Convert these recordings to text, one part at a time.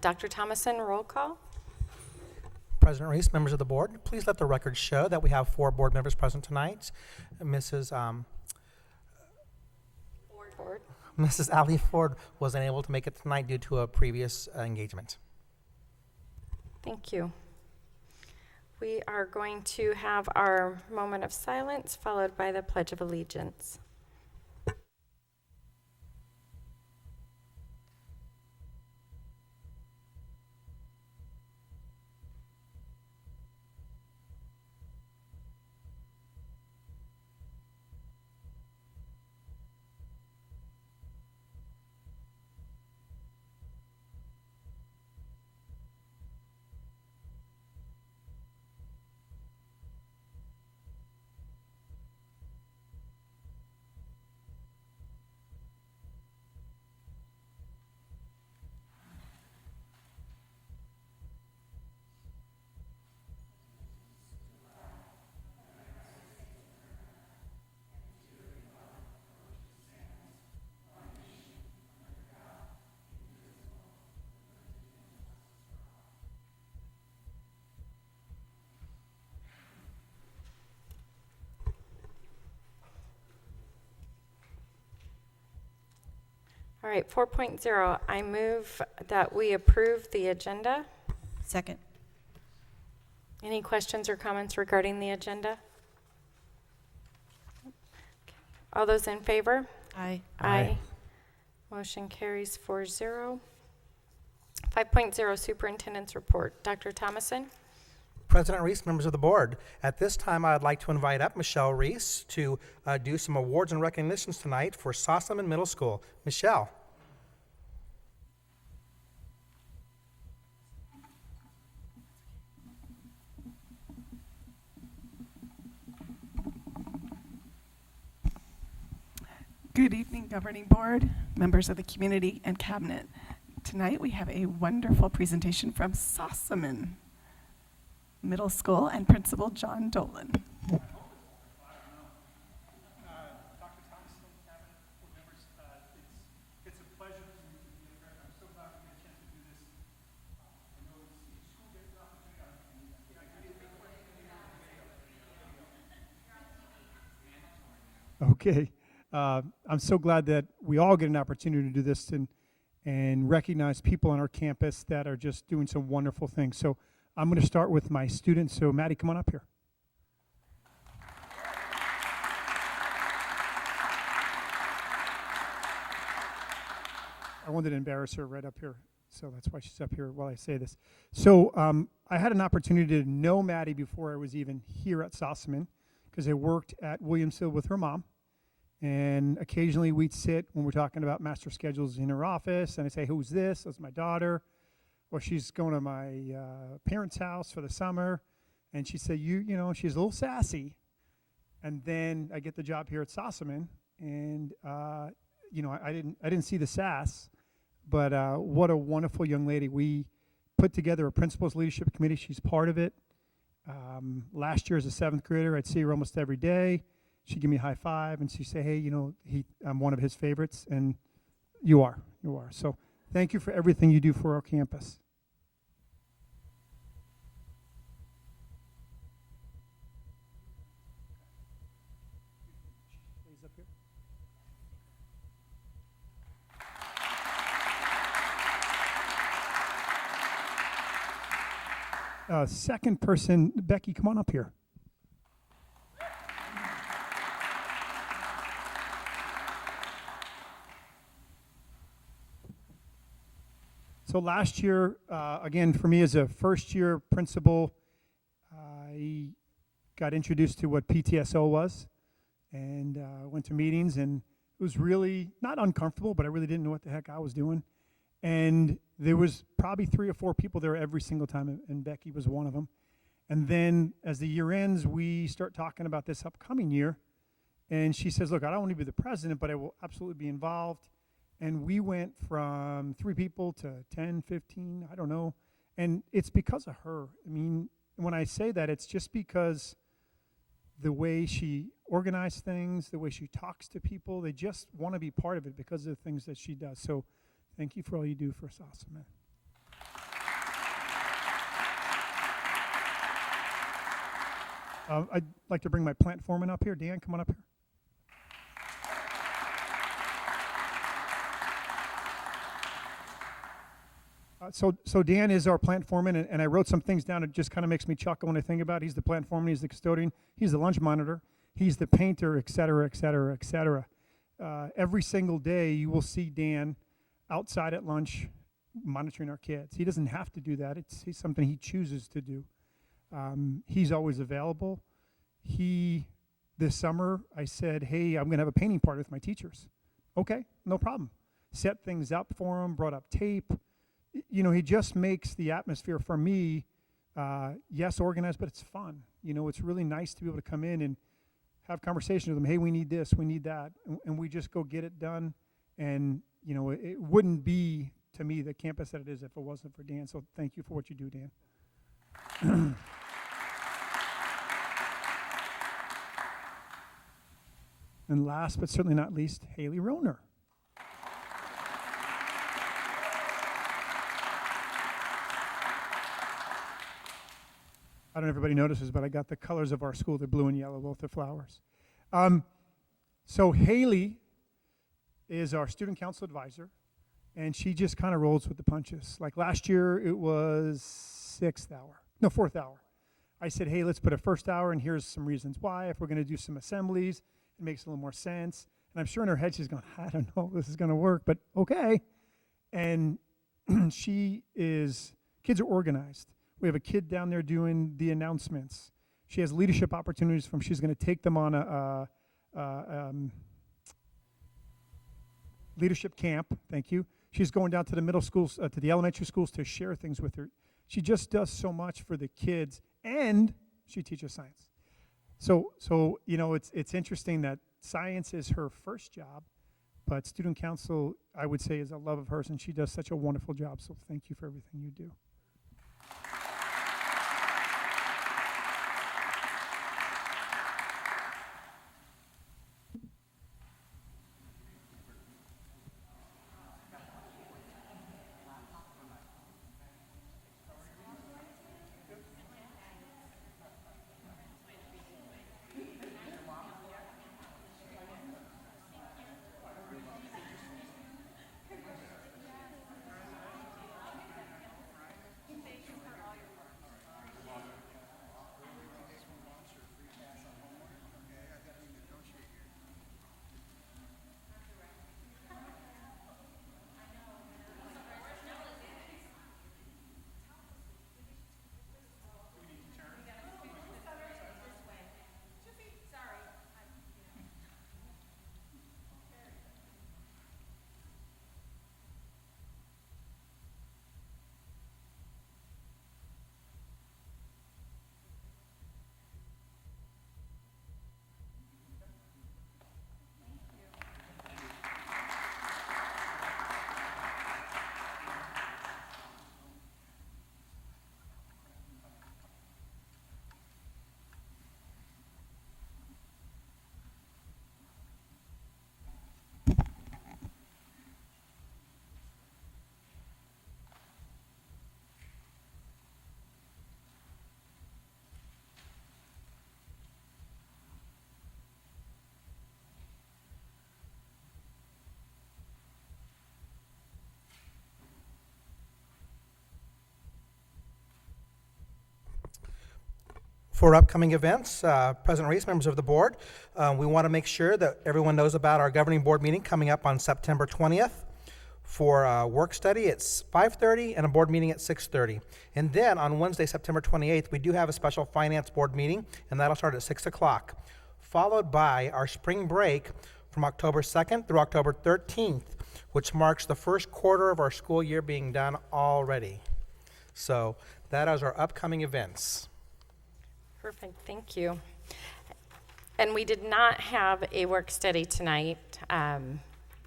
Dr. Thomason, roll call. President Reese, members of the board, please let the record show that we have 4 board members present tonight. Mrs. Ali Ford was unable to make it tonight due to a previous engagement. Thank you. We are going to have our moment of silence followed by the Pledge of Allegiance. All right, 4.0, I move that we approve the agenda. Second. Any questions or comments regarding the agenda? All those in favor? Aye. Aye. Motion carries 4-0. 5.0, Superintendent's Report. Dr. Thomason? President Reese, members of the board, at this time I'd like to invite up Michelle Reese to do some awards and recognitions tonight for Sossaman Middle School. Michelle. Good evening, Governing Board, members of the community, and Cabinet. Tonight we have a wonderful presentation from Sossaman Middle School and Principal John Dolan. Dr. Thompson, Cabinet, board members, it's a pleasure to be here. I'm so glad we get a chance to do this. I know each school gets an opportunity. Okay. I'm so glad that we all get an opportunity to do this and recognize people on our campus that are just doing some wonderful things. So I'm going to start with my students. So Maddie, come on up here. I wanted to embarrass her right up here, so that's why she's up here while I say this. So I had an opportunity to know Maddie before I was even here at Sossaman, because I worked at Williamsville with her mom. And occasionally we'd sit when we're talking about master schedules in her office, and I'd say, who's this? That's my daughter. Or she's going to my parents' house for the summer, and she'd say, you know, she's a little sassy. And then I get the job here at Sossaman, and you know, I didn't see the sass, but what a wonderful young lady. We put together a principals leadership committee. She's part of it. Last year as a 7th grader, I'd see her almost every day. She'd give me a high five, and she'd say, hey, you know, I'm one of his favorites, and you are. So thank you for everything you do for our campus. Second person, Becky, come on up here. So last year, again, for me as a first-year principal, I got introduced to what PTSO was, and went to meetings, and it was really not uncomfortable, but I really didn't know what the heck I was doing. And there was probably 3 or 4 people there every single time, and Becky was one of them. And then as the year ends, we start talking about this upcoming year, and she says, look, I don't want to be the president, but I will absolutely be involved. And we went from 3 people to 10, 15, I don't know. And it's because of her. I mean, when I say that, it's just because the way she organized things, the way she talks to people, they just want to be part of it because of the things that she does. So thank you for all you do for Sossaman. I'd like to bring my plant foreman up here. Dan, come on up here. So Dan is our plant foreman, and I wrote some things down. It just kind of makes me chuckle when I think about it. He's the plant foreman, he's the custodian, he's the lunch monitor, he's the painter, et cetera, et cetera, et cetera. Every single day you will see Dan outside at lunch monitoring our kids. He doesn't have to do that. It's something he chooses to do. He's always available. This summer, I said, hey, I'm going to have a painting party with my teachers. Okay, no problem. Set things up for him, brought up tape. He just makes the atmosphere for me, yes, organized, but it's fun. It's really nice to be able to come in and have conversations with them. Hey, we need this, we need that. And we just go get it done. And, it wouldn't be, to me, the campus that it is if it wasn't for Dan. So thank you for what you do, Dan. And last but certainly not least, Haley Roner. I don't know if everybody notices, but I got the colors of our school. They're blue and yellow, both the flowers. So Haley is our student council advisor, and she just kind of rolls with the punches. Like last year, it was 4th hour. I said, hey, let's put a first hour, and here's some reasons why. If we're going to do some assemblies, it makes a little more sense. And I'm sure in her head she's going, I don't know if this is going to work, but okay. And kids are organized. We have a kid down there doing the announcements. She has leadership opportunities she's going to take them on a leadership camp. Thank you. She's going down to the middle schools, to the elementary schools to share things with her. She just does so much for the kids, and she teaches science. So it's interesting that science is her first job, but student council, I would say, is a love of hers, and she does such a wonderful job. So thank you for everything you do. For upcoming events, President Reese, members of the board, we want to make sure that everyone knows about our governing board meeting coming up on September 20th. For a work study, it's 5:30, and a board meeting at 6:30. And then on Wednesday, September 28th, we do have a special finance board meeting, and that'll start at 6 o'clock, followed by our spring break from October 2nd through October 13th, which marks the first quarter of our school year being done already. So that is our upcoming events. Perfect, thank you. And we did not have a work study tonight.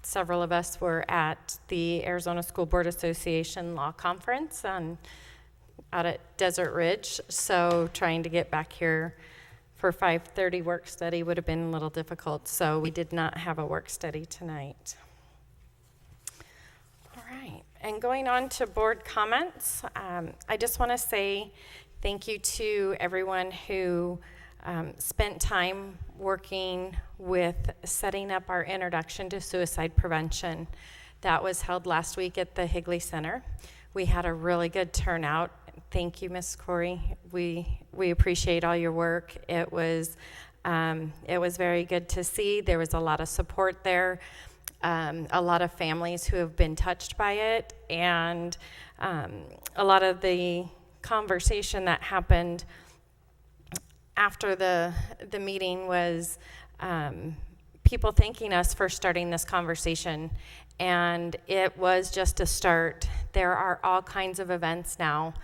Several of us were at the Arizona School Board Association Law Conference out at Desert Ridge, so trying to get back here for 5:30 work study would have been a little difficult, so we did not have a work study tonight. All right, and going on to board comments, I just want to say thank you to everyone who spent time working with setting up our introduction to suicide prevention. That was held last week at the Higley Center. We had a really good turnout. Thank you, Ms. Corey. We appreciate all your work. It was very good to see. There was a lot of support there, a lot of families who have been touched by it, and a lot of the conversation that happened after the meeting was people thanking us for starting this conversation, and it was just a start. There are all kinds of events now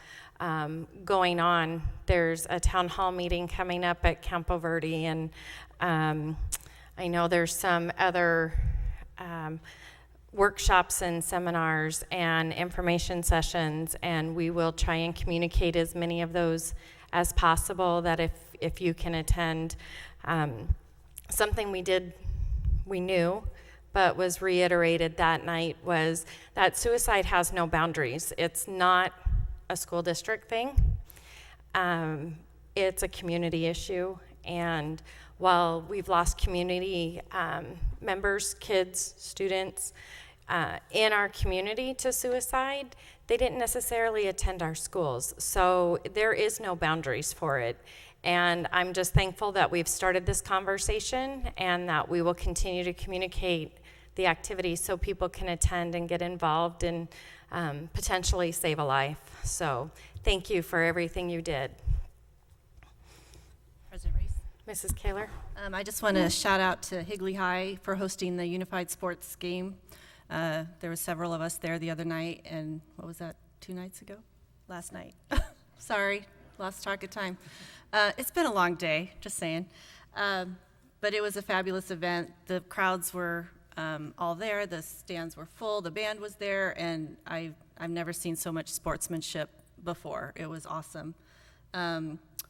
going on. There's a town hall meeting coming up at Campo Verde, and I know there's some other workshops and seminars and information sessions, and we will try and communicate as many of those as possible, that if you can attend. Something we knew, but was reiterated that night, was that suicide has no boundaries. It's not a school district thing. It's a community issue, and while we've lost community members, kids, students in our community to suicide, they didn't necessarily attend our schools. So there is no boundaries for it. And I'm just thankful that we've started this conversation and that we will continue to communicate the activities so people can attend and get involved and potentially save a life. So thank you for everything you did. President Reese. Mrs. Kaler? I just want to shout out to Higley High for hosting the Unified Sports game. There were several of us there the other night, and what was that, 2 nights ago? Last night. Sorry, lost track of time. It's been a long day, just saying. But it was a fabulous event. The crowds were all there. The stands were full. The band was there, and I've never seen so much sportsmanship before. It was awesome.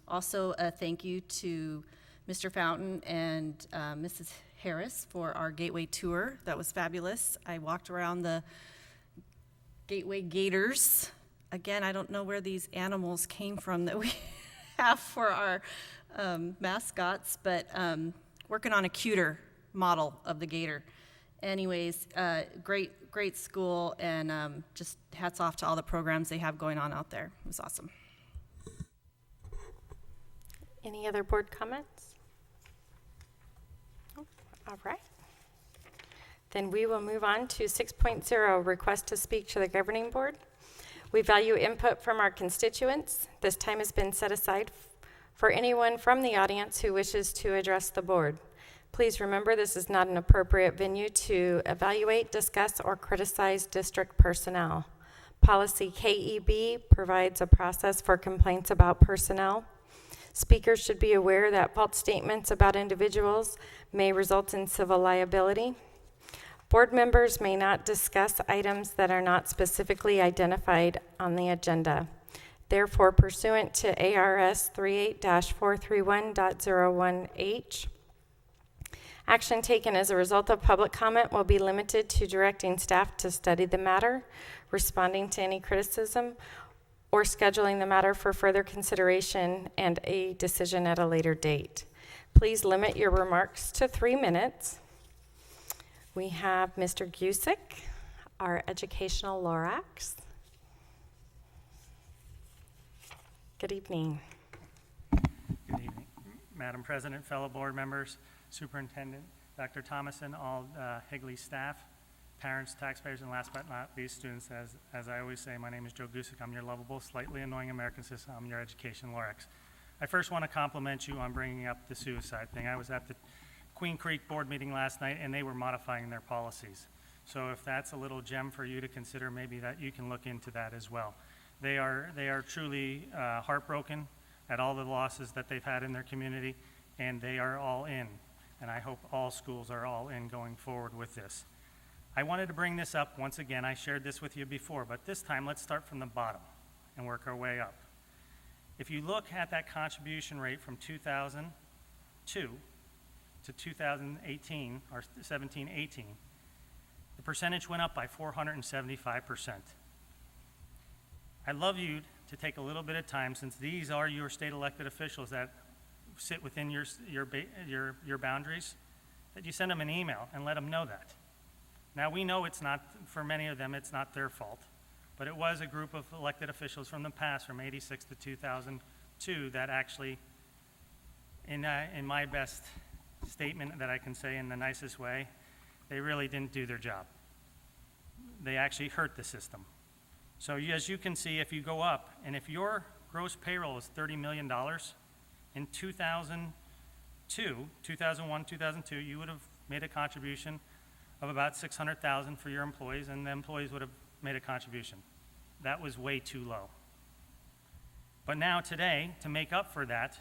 Also, a thank you to Mr. Fountain and Mrs. Harris for our Gateway tour. That was fabulous. I walked around the Gateway Gators. Again, I don't know where these animals came from that we have for our mascots, but working on a cuter model of the gator. Anyways, great school, and just hats off to all the programs they have going on out there. It was awesome. Any other board comments? Oh, all right. Then we will move on to 6.0, request to speak to the governing board. We value input from our constituents. This time has been set aside for anyone from the audience who wishes to address the board. Please remember, this is not an appropriate venue to evaluate, discuss, or criticize district personnel. Policy KEB provides a process for complaints about personnel. Speakers should be aware that false statements about individuals may result in civil liability. Board members may not discuss items that are not specifically identified on the agenda. Therefore, pursuant to ARS 38-431.01H, action taken as a result of public comment will be limited to directing staff to study the matter, responding to any criticism, or scheduling the matter for further consideration and a decision at a later date. Please limit your remarks to 3 minutes. We have Mr. Gusick, our educational Lorax. Good evening. Good evening, Madam President, fellow board members, Superintendent, Dr. Thomason, all Higley staff, parents, taxpayers, and last but not least, students. As I always say, my name is Joe Gusick. I'm your lovable, slightly annoying American citizen. I'm your education Lorax. I first want to compliment you on bringing up the suicide thing. I was at the Queen Creek board meeting last night, and they were modifying their policies. So if that's a little gem for you to consider, maybe that you can look into that as well. They are truly heartbroken at all the losses that they've had in their community, and they are all in. And I hope all schools are all in going forward with this. I wanted to bring this up once again. I shared this with you before, but this time let's start from the bottom and work our way up. If you look at that contribution rate from 2002 to 2018, or 17-18, the percentage went up by 475%. I'd love you to take a little bit of time, since these are your state elected officials that sit within your boundaries, that you send them an email and let them know that. Now, we know it's not, for many of them, it's not their fault, but it was a group of elected officials from the past, from 86 to 2002, that actually, in my best statement that I can say in the nicest way, they really didn't do their job. They actually hurt the system. So as you can see, if you go up, and if your gross payroll is $30 million, in 2001, 2002, you would have made a contribution of about $600,000 for your employees, and the employees would have made a contribution. That was way too low. But now today, to make up for that,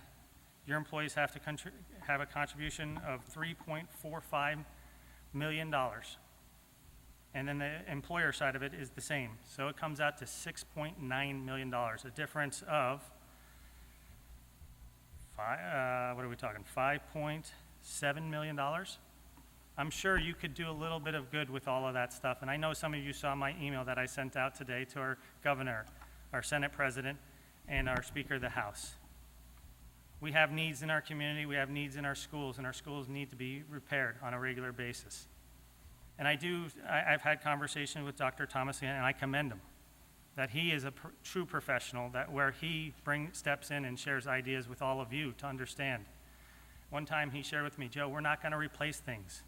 your employees have to have a contribution of $3.45 million. And then the employer side of it is the same. So it comes out to $6.9 million, a difference of, $5.7 million? I'm sure you could do a little bit of good with all of that stuff. And I know some of you saw my email that I sent out today to our governor, our Senate president, and our Speaker of the House. We have needs in our community, we have needs in our schools, and our schools need to be repaired on a regular basis. And I've had conversation with Dr. Thomas, and I commend him, that he is a true professional, that where he steps in and shares ideas with all of you to understand. One time he shared with me, Joe, we're not gonna replace things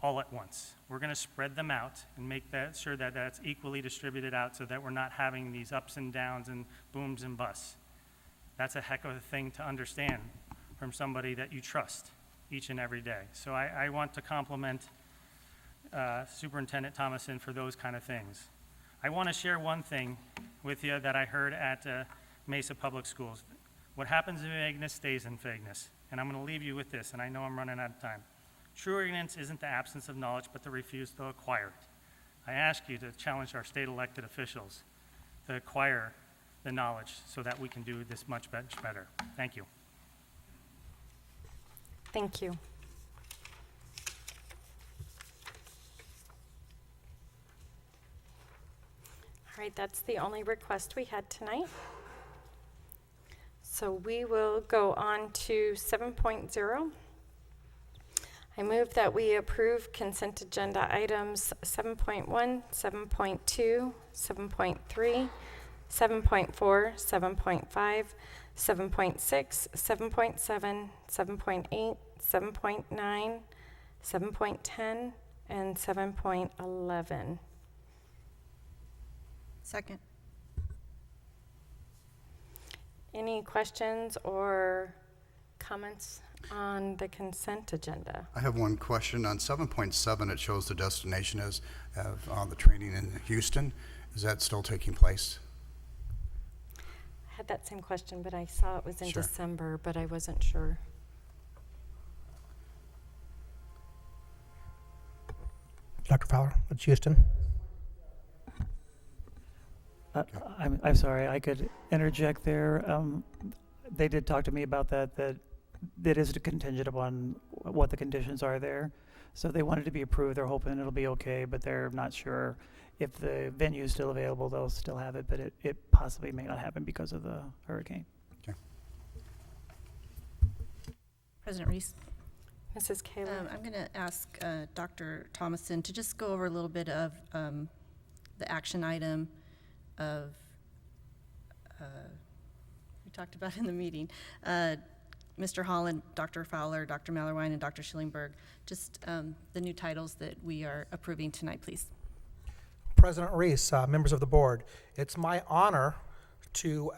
all at once. We're gonna spread them out and make sure that that's equally distributed out so that we're not having these ups and downs and booms and busts. That's a heck of a thing to understand from somebody that you trust each and every day. So I want to compliment Superintendent Thomason for those kind of things. I want to share one thing with you that I heard at Mesa Public Schools. What happens in vagueness stays in vagueness. And I'm going to leave you with this, and I know I'm running out of time. True ignorance isn't the absence of knowledge, but the refusal to acquire it. I ask you to challenge our state elected officials to acquire the knowledge so that we can do this much better. Thank you. Thank you. All right, that's the only request we had tonight. So we will go on to 7.0. I move that we approve consent agenda items 7.1, 7.2, 7.3, 7.4, 7.5, 7.6, 7.7, 7.8, 7.9, 7.10, and 7.11. Second. Any questions or comments on the consent agenda? I have one question. On 7.7, it shows the destination as the training in Houston. Is that still taking place? I had that same question, but I saw it was in Sure. December, but I wasn't sure. Dr. Fowler, that's Houston. I'm sorry, I could interject there. They did talk to me about that it is contingent upon what the conditions are there. So they wanted to be approved. They're hoping it'll be okay, but they're not sure if the venue is still available. They'll still have it, but it possibly may not happen because of the hurricane. Okay. President Reese. Mrs. Kaler? I'm going to ask Dr. Thomason to just go over a little bit of the action item of, we talked about in the meeting, Mr. Holland, Dr. Fowler, Dr. Mallerwein, and Dr. Schillingberg, just the new titles that we are approving tonight, please. President Reese, members of the board, it's my honor to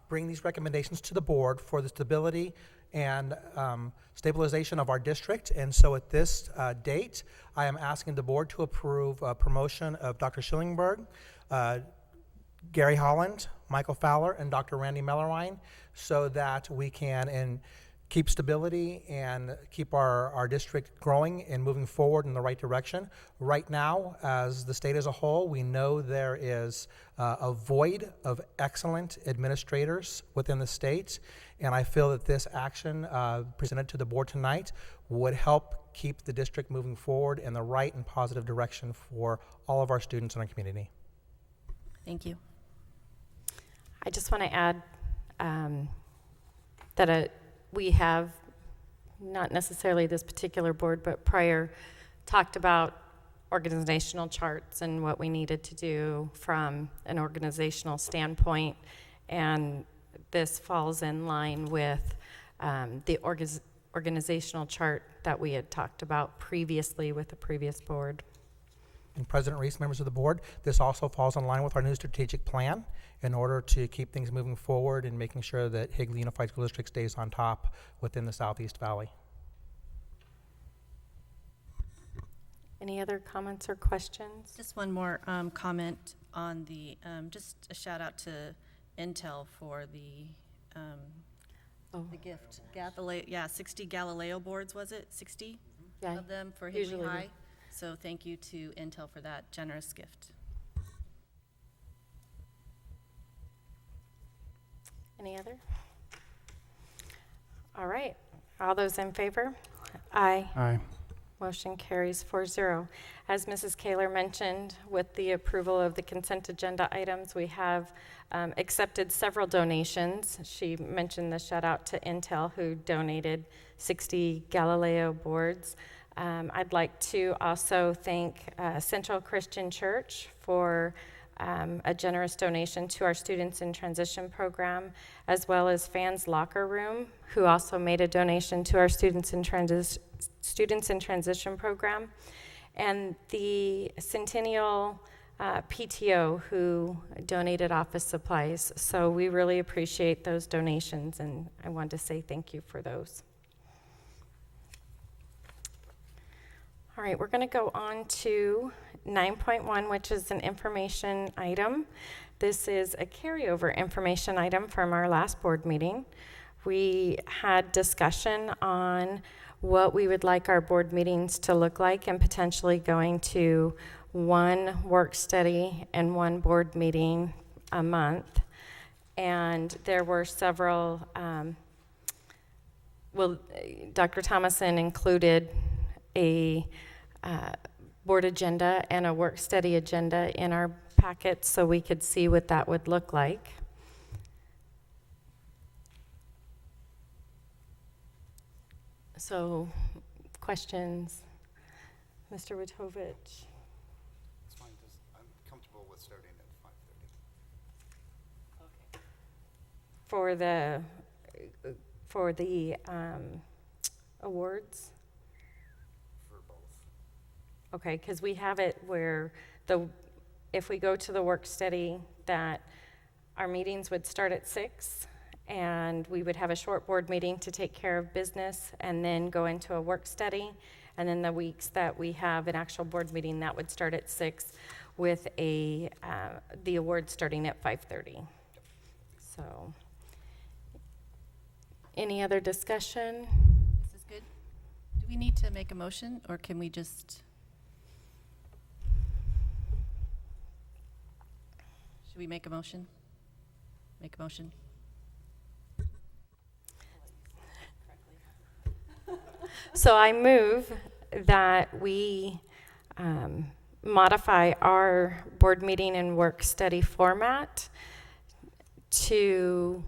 bring these recommendations to the board for the stability and stabilization of our district. And so at this date, I am asking the board to approve promotion of Dr. Schillingberg, Gary Holland, Michael Fowler, and Dr. Randy Mellerwein, so that we can keep stability and keep our district growing and moving forward in the right direction. Right now, as the state as a whole, we know there is a void of excellent administrators within the state, and I feel that this action presented to the board tonight would help keep the district moving forward in the right and positive direction for all of our students in our community. Thank you. I just want to add that we have, not necessarily this particular board, but prior, talked about organizational charts and what we needed to do from an organizational standpoint. And this falls in line with the organizational chart that we had talked about previously with the previous board. And President Reese, members of the board, this also falls in line with our new strategic plan in order to keep things moving forward and making sure that Higley Unified School District stays on top within the Southeast Valley. Any other comments or questions? Just one more comment on the, just a shout out to Intel for the gift. 60 Galileo boards, was it? 60 Yeah, of them for Higley usually. High. So thank you to Intel for that generous gift. Any other? All right. All those in favor? Aye. Aye. Motion carries 4-0. As Mrs. Kaler mentioned, with the approval of the consent agenda items, we have accepted several donations. She mentioned the shout out to Intel, who donated 60 Galileo boards. I'd like to also thank Central Christian Church for a generous donation to our Students in Transition program, as well as Fans Locker Room, who also made a donation to our Students in Transition program, and the Centennial PTO, who donated office supplies. So we really appreciate those donations, and I want to say thank you for those. All right, we're going to go on to 9.1, which is an information item. This is a carryover information item from our last board meeting. We had discussion on what we would like our board meetings to look like, and potentially going to one work study and one board meeting a month. And there were several, Dr. Thomason included a board agenda and a work study agenda in our packet so we could see what that would look like. So, questions? Mr. Witovich? It's fine, I'm comfortable with starting at 5:30. For the awards? For both. Okay, because we have it where if we go to the work study, that our meetings would start at 6, and we would have a short board meeting to take care of business, and then go into a work study. And then the weeks that we have an actual board meeting, that would start at 6, with the awards starting at 5:30. So, any other discussion? This is good. Do we need to make a motion, or can we just? Should we make a motion? Make a motion. So I move that we modify our board meeting and work study format to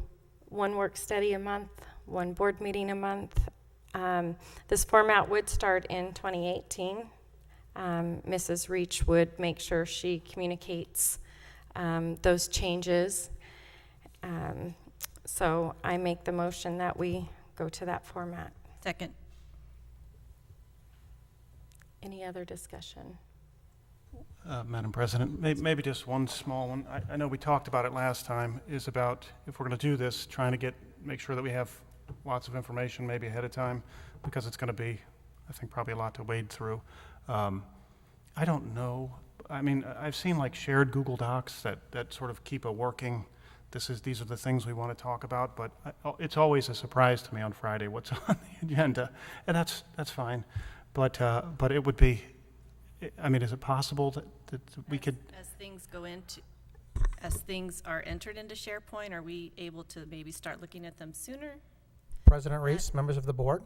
one work study a month, one board meeting a month. This format would start in 2018. Mrs. Reach would make sure she communicates those changes. So I make the motion that we go to that format. Second. Any other discussion? Madam President, maybe just one small one. I know we talked about it last time, is about if we're going to do this, trying to make sure that we have lots of information maybe ahead of time, because it's going to be, I think, probably a lot to wade through. I don't know. I mean, I've seen like shared Google Docs that sort of keep a working, these are the things we want to talk about, but it's always a surprise to me on Friday what's on the agenda, and that's fine. But it would be, I mean, is it possible that we could? As things are entered into SharePoint, are we able to maybe start looking at them sooner? President Reese, members of the board,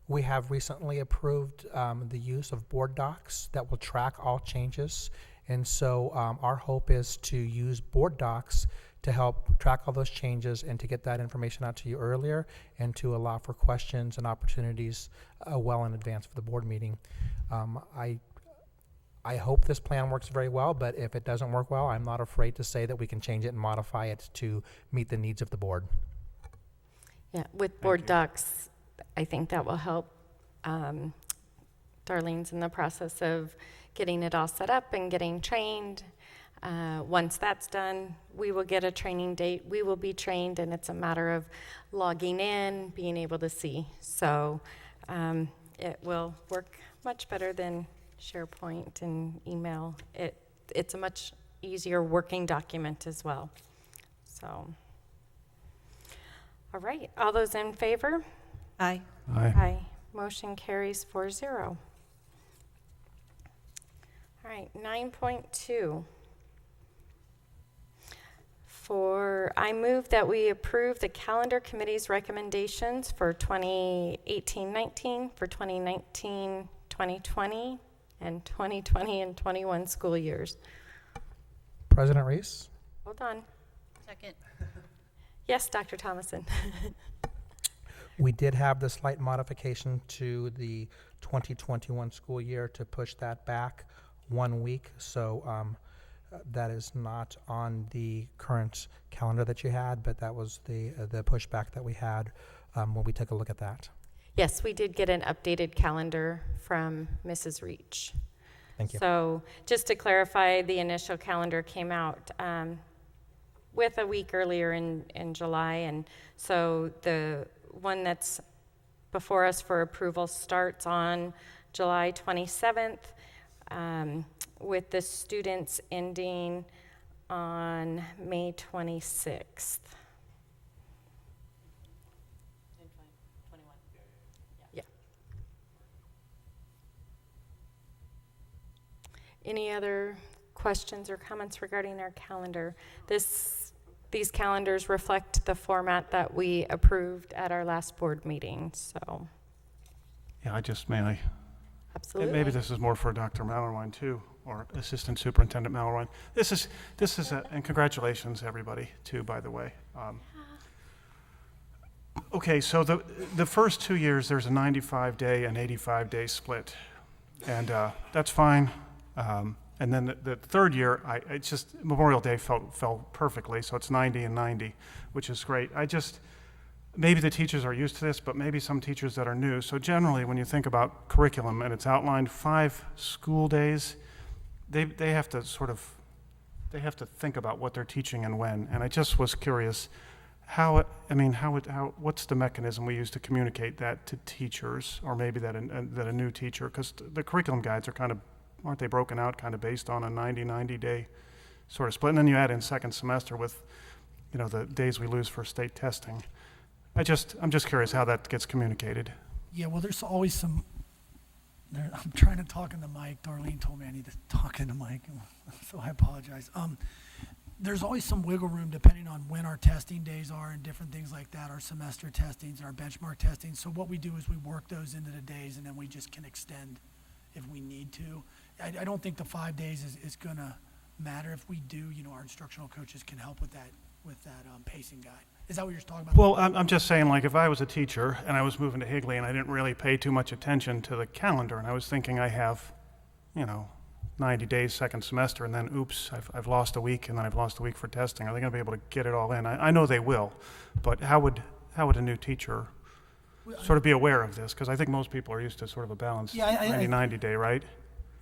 we have recently approved the use of board docs that will track all changes. And so our hope is to use board docs to help track all those changes and to get that information out to you earlier and to allow for questions and opportunities well in advance for the board meeting. I hope this plan works very well, but if it doesn't work well, I'm not afraid to say that we can change it and modify it to meet the needs of the board. Yeah, with board docs, I think that will help. Darlene's in the process of getting it all set up and getting trained. Once that's done, we will get a training date. We will be trained, and it's a matter of logging in, being able to see. So it will work much better than SharePoint and email. It's a much easier working document as well. So, all right, all those in favor? Aye. Aye. Motion carries 4-0. All right, 9.2. I move that we approve the calendar committee's recommendations for 2018-19, for 2019-2020, and 2020 and 21 school years. President Reese? Hold on. Second. Yes, Dr. Thomason. We did have the slight modification to the 2021 school year to push that back 1 week. So that is not on the current calendar that you had, but that was the pushback that we had when we took a look at that. Yes, we did get an updated calendar from Mrs. Reach. Thank you. So just to clarify, the initial calendar came out with a week earlier in July, and so the one that's before us for approval starts on July 27th, with the students ending on May 26th. Yeah. Any other questions or comments regarding our calendar? These calendars reflect the format that we approved at our last board meeting, so Yeah, may I? absolutely. Maybe this is more for Dr. Mallerwine too, or Assistant Superintendent Mallerwine. This is and congratulations everybody too, by the way. Okay, so the first 2 years there's a 95-day and 85-day split, and that's fine. And then the third year, it's just Memorial Day fell perfectly, so it's 90 and 90, which is great. Maybe the teachers are used to this, but maybe some teachers that are new. So generally, when you think about curriculum and it's outlined 5 school days, they have to think about what they're teaching and when. And I just was curious, what's the mechanism we use to communicate that to teachers, or maybe that a new teacher, because the curriculum guides aren't they broken out kind of based on a 90 day sort of split? And then you add in second semester with, the days we lose for state testing. I'm just curious how that gets communicated. Yeah, well, there's always some. I'm trying to talk in the mic. Darlene told me I need to talk in the mic, so I apologize. There's always some wiggle room depending on when our testing days are and different things like that, our semester testings and our benchmark testing. So what we do is we work those into the days, and then we just can extend if we need to. I don't think the 5 days is going to matter. If we do, our instructional coaches can help with that pacing guide. Is that what you're talking about? Well, I'm just saying, like, if I was a teacher and I was moving to Higley and I didn't really pay too much attention to the calendar, and I was thinking I have, 90 days second semester, and then oops, I've lost a week, and then I've lost a week for testing. Are they going to be able to get it all in? I know they will, but how would a new teacher sort of be aware of this? Because I think most people are used to sort of a balanced 90 day, right?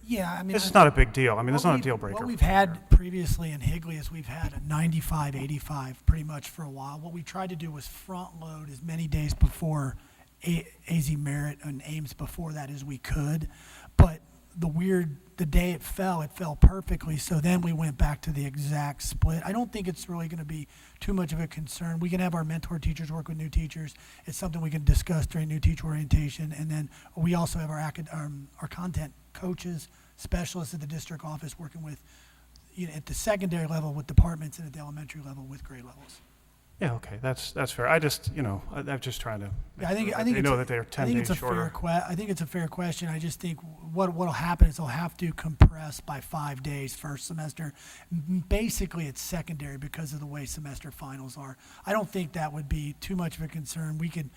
Yeah, this is not a big deal. This is not a deal breaker. What we've had previously in Higley is we've had a 95-85 pretty much for a while. What we tried to do was front load as many days before AZ Merit and Ames before that as we could. But the day it fell perfectly, so then we went back to the exact split. I don't think it's really going to be too much of a concern. We can have our mentor teachers work with new teachers. It's something we can discuss during new teacher orientation. And then we also have our content coaches, specialists at the district office working with, at the secondary level with departments and at the elementary level with grade levels. Yeah, okay, that's fair. I just, I'm just trying to, Yeah, I think they know that they're 10 days shorter. I think it's a fair question. I just think what'll happen is they'll have to compress by 5 days first semester. Basically, it's secondary because of the way semester finals are. I don't think that would be too much of a concern. We can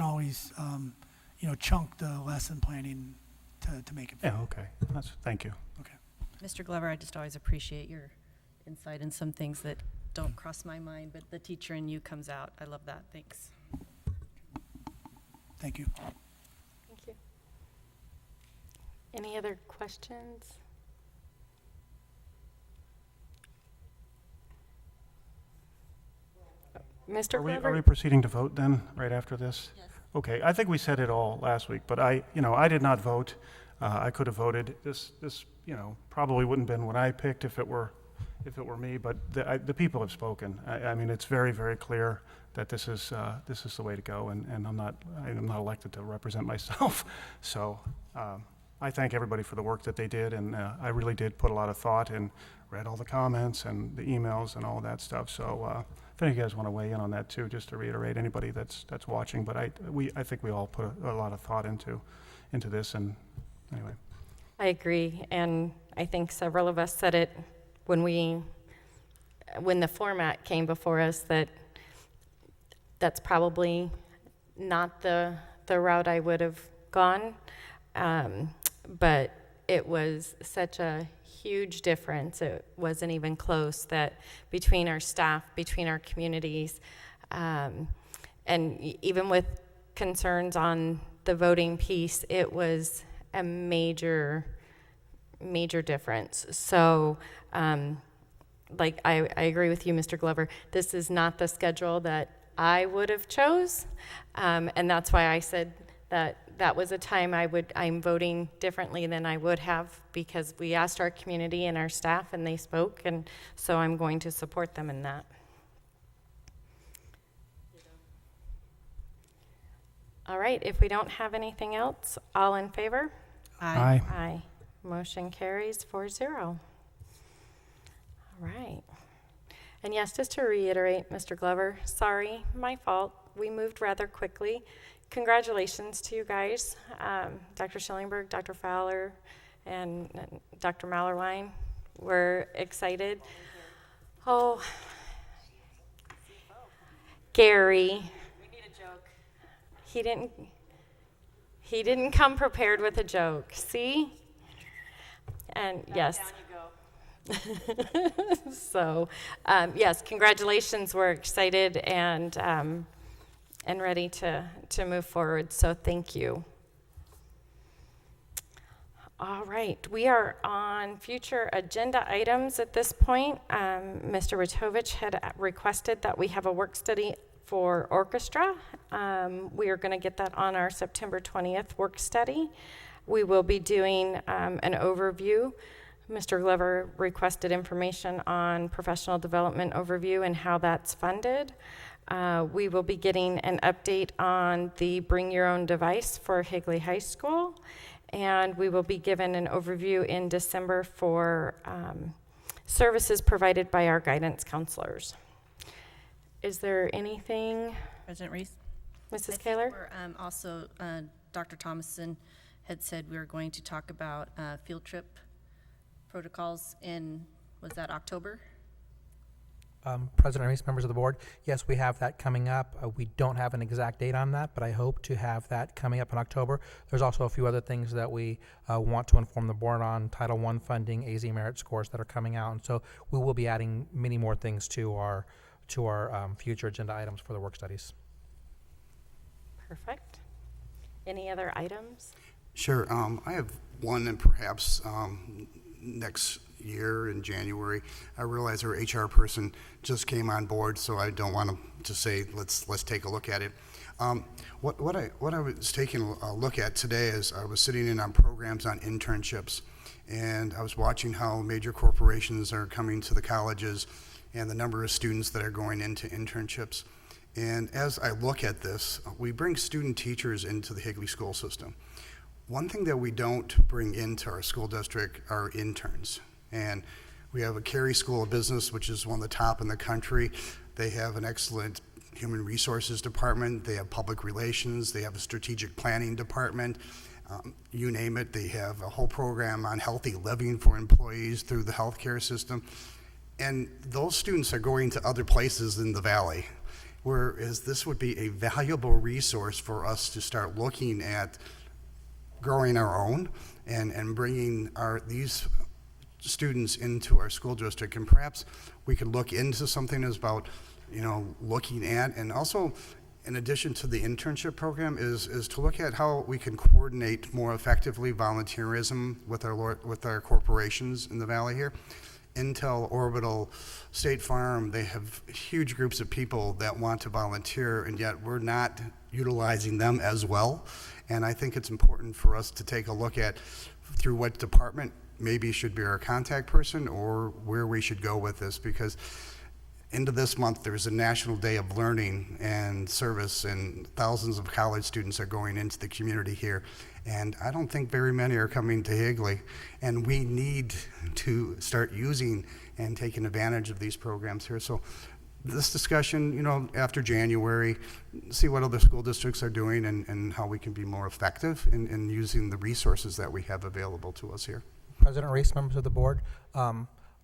always, chunk the lesson planning to make it fair. Yeah, okay, thank you. Okay. Mr. Glover, I just always appreciate your insight in some things that don't cross my mind, but the teacher in you comes out. I love that. Thanks. Thank you. Thank you. Any other questions? Mr. Are Glover? we proceeding to vote then, right after this? Yes. Okay, I think we said it all last week, but I did not vote. I could have voted. This probably wouldn't have been what I picked if it were me, but the people have spoken. I mean, it's very, very clear that this is the way to go, and I'm not elected to represent myself. So I thank everybody for the work that they did, and I really did put a lot of thought and read all the comments and the emails and all of that stuff. So if any of you guys want to weigh in on that too, just to reiterate, anybody that's watching, but I think we all put a lot of thought into this, and anyway. I agree, and I think several of us said it when the format came before us, that's probably not the route I would have gone, but it was such a huge difference. It wasn't even close that between our staff, between our communities, and even with concerns on the voting piece, it was a major difference. So, I agree with you, Mr. Glover. This is not the schedule that I would have chose, and that's why I said that was a time I'm voting differently than I would have, because we asked our community and our staff, and they spoke, and so I'm going to support them in that. All right, if we don't have anything else, all in favor? Aye. Aye. Motion carries 4-0. All right. And yes, just to reiterate, Mr. Glover, sorry, my fault. We moved rather quickly. Congratulations to you guys, Dr. Schillingberg, Dr. Fowler, and Dr. Mallerwein. We're excited. Oh, Gary. We need a joke. He didn't come prepared with a joke. See? And yes. So, yes, congratulations. We're excited and ready to move forward. So thank you. All right, we are on future agenda items at this point. Mr. Ritovich had requested that we have a work study for orchestra. We are going to get that on our September 20th work study. We will be doing an overview. Mr. Glover requested information on professional development overview and how that's funded. We will be getting an update on the Bring Your Own Device for Higley High School, and we will be given an overview in December for services provided by our guidance counselors. Is there anything? President Reese? Mrs. Kaler? Also, Dr. Thomason had said we were going to talk about field trip protocols in, was that October? President Reese, members of the board, yes, we have that coming up. We don't have an exact date on that, but I hope to have that coming up in October. There's also a few other things that we want to inform the board on, Title I funding, AZ merit scores that are coming out, and so we will be adding many more things to our future agenda items for the work studies. Perfect. Any other items? Sure. I have one, and perhaps next year in January. I realize our HR person just came on board, so I don't want to say let's take a look at it. What I was taking a look at today is I was sitting in on programs on internships, and I was watching how major corporations are coming to the colleges and the number of students that are going into internships. And as I look at this, we bring student teachers into the Higley school system. One thing that we don't bring into our school district are interns. And we have a Cary School of Business, which is one of the top in the country. They have an excellent human resources department, they have public relations, they have a strategic planning department. You name it, they have a whole program on healthy living for employees through the healthcare system. And those students are going to other places in the valley, whereas this would be a valuable resource for us to start looking at growing our own and bringing these students into our school district. And perhaps we could look into something as about, looking at, and also in addition to the internship program, is to look at how we can coordinate more effectively volunteerism with our corporations in the valley here. Intel, Orbital, State Farm, they have huge groups of people that want to volunteer, and yet we're not utilizing them as well. And I think it's important for us to take a look at through what department maybe should be our contact person or where we should go with this, because into this month there's a National Day of Learning and Service, and thousands of college students are going into the community here, and I don't think very many are coming to Higley, and we need to start using and taking advantage of these programs here. So this discussion, after January, see what other school districts are doing and how we can be more effective in using the resources that we have available to us here. President Reese, members of the board,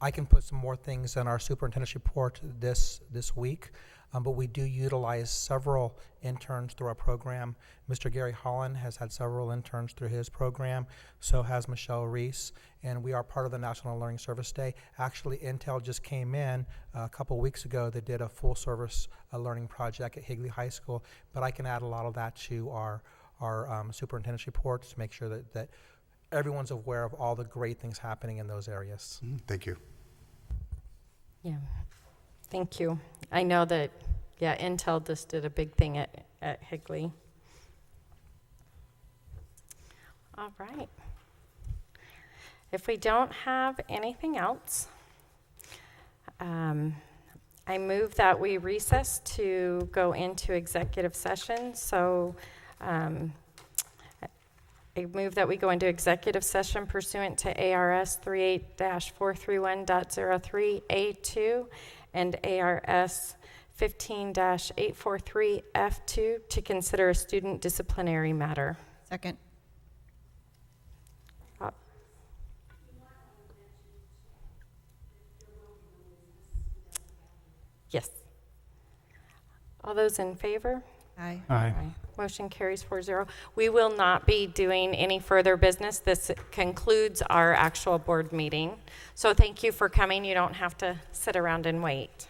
I can put some more things in our superintendent's report this week, but we do utilize several interns through our program. Mr. Gary Holland has had several interns through his program, so has Michelle Reese, and we are part of the National Learning Service Day. Actually, Intel just came in a couple weeks ago. They did a full service learning project at Higley High School, but I can add a lot of that to our superintendent's reports to make sure that everyone's aware of all the great things happening in those areas. Thank you. Yeah, thank you. I know that, Intel just did a big thing at Higley. All right. If we don't have anything else, I move that we recess to go into executive session. So I move that we go into executive session pursuant to ARS 38-431.03A2 and ARS 15-843F2 to consider a student disciplinary matter. Second. Yes. All those in favor? Aye. Aye. Motion carries 4-0. We will not be doing any further business. This concludes our actual board meeting. So thank you for coming. You don't have to sit around and wait.